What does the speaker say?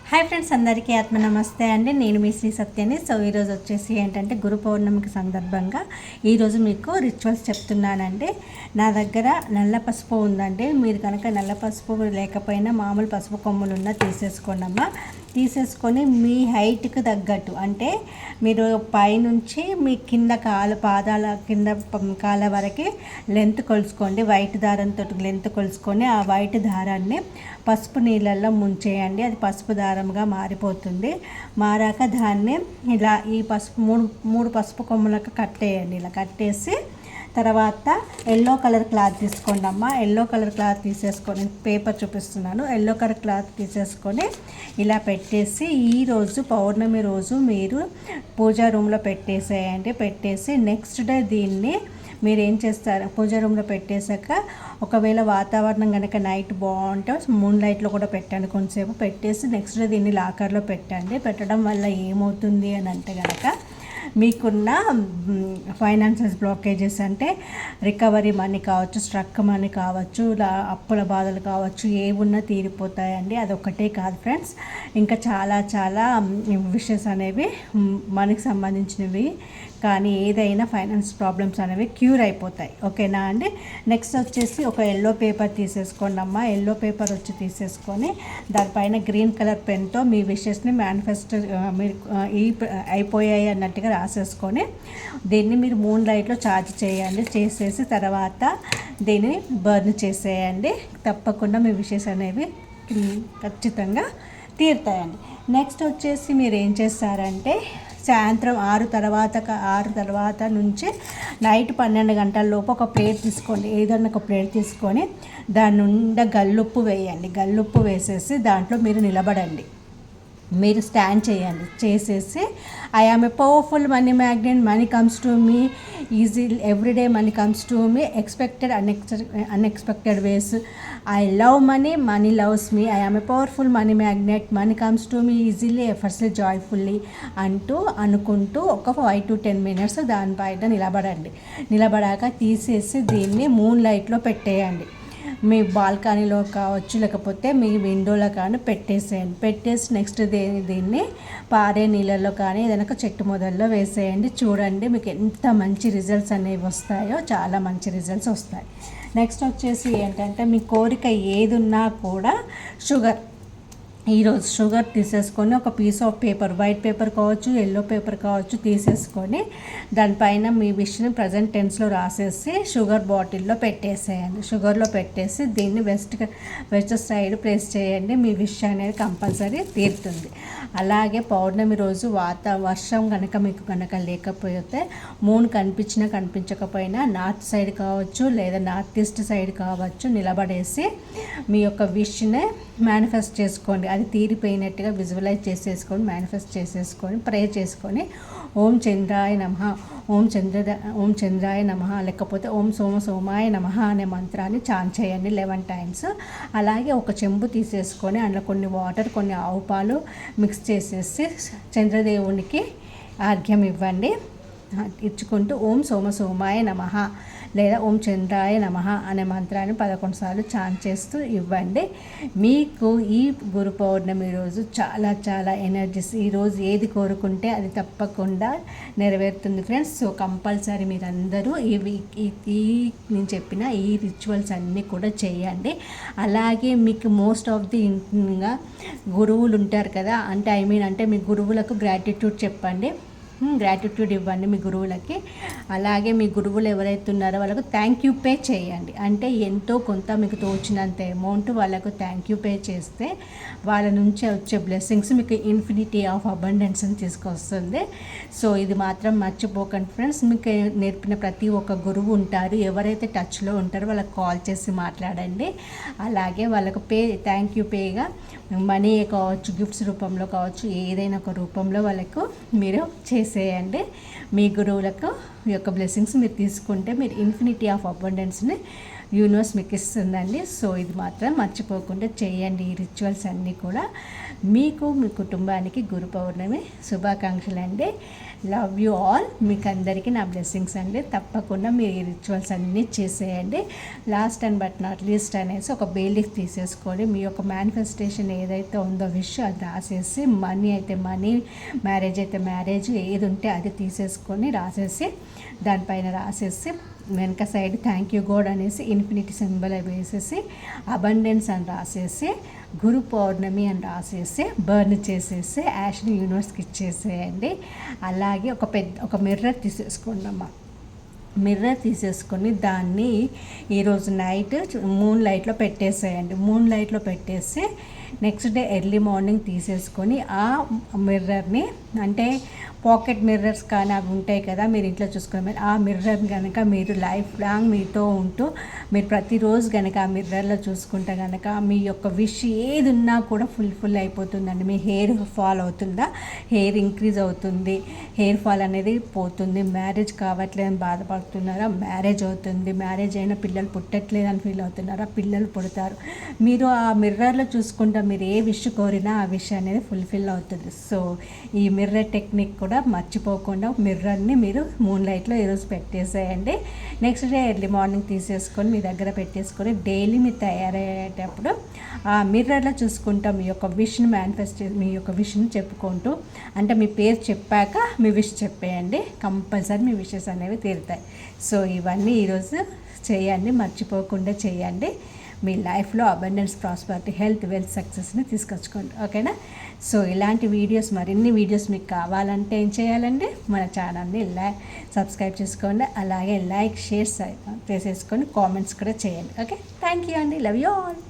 Hi friends, అందరికీ ఆత్మ నమస్తే అండి. నేను మీ శ్రీ సత్యని. సో ఈరోజు వచ్చేసి ఏంటంటే గురు పౌర్ణమికి సందర్భంగా ఈరోజు మీకు రిచువల్స్ చెప్తున్నానండి. నా దగ్గర నల్ల పసుపు ఉందండి. మీరు కనుక నల్ల పసుపు లేకపోయినా మామూలు పసుపు కొమ్ములు ఉన్నా తీసేసుకోండి అమ్మా. తీసేసుకొని మీ హైట్కి తగ్గట్టు, అంటే మీరు పైనుంచి మీ కింద పాదాల కింద కాళ్ళ వరకు లెంత్ కొలుసుకోండి. వైట్ దారంతో లెంత్ కొలుసుకొని ఆ వైట్ దారాన్ని పసుపు నీళ్ళల్లో ముంచేయండి. అది పసుపు దారంగా మారిపోతుంది. మారాక దాన్ని ఇలా ఈ పసుపు మూడు పసుపు కొమ్ములకు కట్టేయండి. ఇలా కట్టేసి తర్వాత ఎల్లో కలర్ క్లాత్ తీసుకోండి అమ్మ. ఎల్లో కలర్ క్లాత్ తీసేసుకొని, పేపర్ చూపిస్తున్నాను, ఎల్లో కలర్ క్లాత్ తీసేసుకొని ఇలా పెట్టేసి ఈరోజు పౌర్ణమి రోజు మీరు పూజా రూమ్లో పెట్టేసేయండి. పెట్టేసి నెక్స్ట్ డే దీన్ని మీరు ఏం చేస్తారు, పూజా రూమ్లో పెట్టేశాక ఒకవేళ వాతావరణం కనుక నైట్ బాగుంటే మూన్ లైట్లో కూడా పెట్టండి. కొంతసేపు పెట్టేసి నెక్స్ట్ డే దీన్ని లాకర్లో పెట్టండి. పెట్టడం వల్ల ఏమవుతుంది అని అంటే కనుక మీకున్న ఫైనాన్షియల్ బ్లాకేజెస్, అంటే రికవరీ మనీ కావచ్చు, స్ట్రక్ మనీ కావచ్చు, అప్పుల బాధలు కావచ్చు, ఏమున్నా తీరిపోతాయండి. అదొక్కటే కాదు ఫ్రెండ్స్, ఇంకా చాలా చాలా విషయస్ అనేవి మనకి సంబంధించినవి, కానీ ఏదైనా ఫైనాన్స్ ప్రాబ్లమ్స్ అనేవి క్యూర్ అయిపోతాయి. ఓకేనా అండి. నెక్స్ట్ వచ్చేసి ఒక ఎల్లో పేపర్ తీసేసుకోండి అమ్మ. ఎల్లో పేపర్ వచ్చి తీసేసుకొని దానిపైన గ్రీన్ కలర్ పెన్తో మీ విషెస్ని మేనిఫెస్ట్ మీరు అయిపోయాయి అన్నట్టుగా రాసేసుకొని దీన్ని మీరు మూన్ లైట్లో ఛార్జ్ చేయండి. చేసేసి తర్వాత దీన్ని బర్న్ చేసేయండి. తప్పకుండా మీ విషెస్ అనేవి ఖచ్చితంగా తీరుతాయండి. నెక్స్ట్ వచ్చేసి మీరు ఏం చేస్తారంటే సాయంత్రం 6 తర్వాత నుంచి నైట్ 12 గంటల లోపు ఒక ప్లేట్ తీసుకోండి. ఏదన్నా ఒక ప్లేట్ తీసుకొని దాని నిండా గల్లుప్పు వేయండి. గల్లుప్పు వేసేసి దాంట్లో మీరు నిలబడండి. మీరు స్టాండ్ చేయండి. చేసేసి I am a powerful money magnet, money comes to me easy everyday, money comes to me expected unexpected ways, I love money, money loves me, I am a powerful money magnet, money comes to me easily, effortlessly, joyfully అంటూ అనుకుంటూ ఒక 5 to 10 minutes దానిపైన నిలబడండి. నిలబడాక తీసేసి దీన్ని moon లైట్లో పెట్టేయండి. మీ బాల్కనీలో కావచ్చు, లేకపోతే మీ విండోలో కానీ పెట్టేసేయండి. పెట్టేసి నెక్స్ట్ దీన్ని పారే నీళ్ళల్లో కానీ ఏదైనా చెట్టు మొదల్లో వేసేయండి. చూడండి మీకు ఎంత మంచి రిజల్ట్స్ అనేవి వస్తాయో, చాలా మంచి రిజల్ట్స్ వస్తాయి. నెక్స్ట్ వచ్చేసి ఏంటంటే మీ కోరిక ఏది ఉన్నా కూడా ఈరోజు షుగర్ తీసేసుకొని ఒక piece of paper, white paper కావచ్చు, ఎల్లో పేపర్ కావచ్చు, తీసేసుకొని దానిపైన మీ విష్ని ప్రజెంట్ టెన్స్లో రాసేసి షుగర్ బాటిల్లో పెట్టేసేయండి. షుగర్లో పెట్టేసి దీన్ని వెస్ట్ సైడ్ ప్లేస్ చేయండి. మీ విష్ అనేది కంపల్సరీ తీరుతుంది. అలాగే పౌర్ణమి రోజు వర్షం కనుక మీకు కనుక లేకపోతే, మూన్ కనిపించకపోయినా నార్త్ సైడ్ కావచ్చు లేదా నార్త్ ఈస్ట్ సైడ్ కావచ్చు నిలబడేసి మీ యొక్క విష్ని మేనిఫెస్ట్ చేసుకోండి. అది తీరిపోయినట్టుగా విజువలైజ్ చేసేసుకొని మేనిఫెస్ట్ చేసేసుకొని ప్రే చేసుకొని ఓం చంద్రాయ నమః, ఓం చంద్రాయ నమః, లేకపోతే ఓం సోమాయ నమః అనే మంత్రాన్ని చాంట్ చేయండి 11 times. అలాగే ఒక చెంబు తీసేసుకొని అందులో కొన్ని వాటర్, కొన్ని ఆవు పాలు మిక్స్ చేసేసి చంద్రదేవునికి ఆర్ఘ్యం ఇవ్వండి. ఇచ్చుకుంటూ ఓం సోమాయ నమః లేదా ఓం చంద్రాయ నమః అనే మంత్రాన్ని 11 సార్లు చాంట్ చేస్తూ ఇవ్వండి. మీకు ఈ గురు పౌర్ణమి రోజు చాలా చాలా ఎనర్జీస్, ఈరోజు ఏది కోరుకుంటే అది తప్పకుండా నెరవేరుతుంది ఫ్రెండ్స్. సో కంపల్సరీ మీరందరూ నేను చెప్పిన ఈ రిచువల్స్ అన్నీ కూడా చేయండి. అలాగే మీకు మోస్ట్ ఆఫ్ ది గురువులు ఉంటారు కదా, అంటే మీ గురువులకు గ్రాటిట్యూడ్ చెప్పండి, గ్రాటిట్యూడ్ ఇవ్వండి మీ గురువులకి. అలాగే మీ గురువులు ఎవరైతే ఉన్నారో వాళ్ళకు థ్యాంక్ యూ పే చేయండి. అంటే ఎంతో కొంత మీకు తోచినంత అమౌంట్ వాళ్ళకు థ్యాంక్ యూ పే చేస్తే వాళ్ళ నుంచి వచ్చే బ్లెస్సింగ్స్ మీకు ఇన్ఫినిటీ ఆఫ్ అబండెన్స్ని తీసుకొస్తుంది. సో ఇది మాత్రం మర్చిపోకండి ఫ్రెండ్స్. మీకు నేర్పిన ప్రతి ఒక్క గురువు ఉంటారు, ఎవరైతే టచ్లో ఉంటారో వాళ్ళకి కాల్ చేసి మాట్లాడండి. అలాగే వాళ్ళకు థ్యాంక్ యూ పేగా మనీ కావచ్చు, గిఫ్ట్స్ రూపంలో కావచ్చు, ఏదైనా ఒక రూపంలో వాళ్ళకు మీరు చేసేయండి. మీ గురువులకు యొక్క బ్లెస్సింగ్స్ మీరు తీసుకుంటే మీరు ఇన్ఫినిటీ ఆఫ్ అబండెన్స్ని యూనివర్స్ మీకు ఇస్తుందండి. సో ఇది మాత్రం మర్చిపోకుండా చేయండి. ఈ రిచువల్స్ అన్నీ కూడా మీకు మీ కుటుంబానికి గురు పౌర్ణమి శుభాకాంక్షలు అండి. Love you all. మీకు అందరికీ నా బ్లెస్సింగ్స్ అండి. తప్పకుండా మీరు ఈ రిచువల్స్ అన్నీ చేసేయండి. Last and but not least అనేసి ఒక బేలీఫ్ తీసేసుకొని మీ యొక్క మేనిఫెస్టేషన్ ఏదైతే ఉందో విష్ అది రాసేసి, మనీ అయితే మనీ, మ్యారేజ్ అయితే మ్యారేజ్, ఏది ఉంటే అది తీసేసుకొని రాసేసి దానిపైన రాసేసి వెనక సైడ్ థ్యాంక్ యూ గాడ్ అనేసి ఇన్ఫినిటీ సింబల్ వేసేసి అబండెన్స్ అని రాసేసి గురు పౌర్ణమి అని రాసేసి బర్న్ చేసేసి యాష్ని యూనివర్స్కి ఇచ్చేసేయండి. అలాగే ఒక మిర్రర్ తీసేసుకోండి అమ్మ. మిర్రర్ తీసేసుకొని దాన్ని ఈరోజు నైట్ మూన్ లైట్లో పెట్టేసేయండి. మూన్ లైట్లో పెట్టేసి నెక్స్ట్ డే ఎర్లీ మార్నింగ్ తీసేసుకొని ఆ మిర్రర్ని, అంటే పాకెట్ మిర్రర్స్ కానీ అవి ఉంటాయి కదా మీరు ఇంట్లో చూసుకునే, ఆ మిర్రర్ కనుక మీరు లైఫ్ లాంగ్ మీతో ఉంటూ మీరు ప్రతిరోజు కనుక ఆ మిర్రర్లో చూసుకుంటే కనుక మీ యొక్క విష్ ఏది ఉన్నా కూడా ఫుల్ అయిపోతుందండి. మీ హెయిర్ ఫాల్ అవుతుందా, హెయిర్ ఇంక్రీజ్ అవుతుంది, హెయిర్ ఫాల్ అనేది పోతుంది. మ్యారేజ్ కావట్లేదని బాధపడుతున్నారా, మ్యారేజ్ అవుతుంది. మ్యారేజ్ అయినా పిల్లలు పుట్టట్లేదని ఫీల్ అవుతున్నారా, పిల్లలు పుడతారు. మీరు ఆ మిర్రర్లో చూసుకుంటే మీరు ఏ విష్ కోరినా ఆ విష్ అనేది ఫుల్ఫిల్ అవుతుంది. సో ఈ మిర్రర్ టెక్నిక్ కూడా మర్చిపోకుండా మిర్రర్ని మీరు మూన్ లైట్లో ఈరోజు పెట్టేసేయండి. నెక్స్ట్ డే ఎర్లీ మార్నింగ్ తీసేసుకొని మీ దగ్గర పెట్టేసుకొని డైలీ మీరు తయారయ్యేటప్పుడు ఆ మిర్రర్లో చూసుకుంటా మీ యొక్క విష్ని మీ యొక్క విష్ని చెప్పుకుంటూ, అంటే మీ పేరు చెప్పాక మీ విష్ చెప్పేయండి. కంపల్సరీ మీ విషెస్ అనేవి తీరుతాయి. సో ఇవన్నీ ఈరోజు చేయండి, మర్చిపోకుండా చేయండి. మీ లైఫ్లో అబండెన్స్, ప్రాస్పరిటీ, హెల్త్, వెల్త్, సక్సెస్ని తీసుకొచ్చుకోండి. ఓకేనా? సో ఇలాంటి వీడియోస్, మరిన్ని వీడియోస్ మీకు కావాలంటే ఏం చేయాలండి, మన ఛానల్ని సబ్స్క్రైబ్ చేసుకోండి. అలాగే లైక్, షేర్ చేసేసుకొని కామెంట్స్ కూడా చేయండి. ఓకే, థ్యాంక్ యూ అండి. Love you all.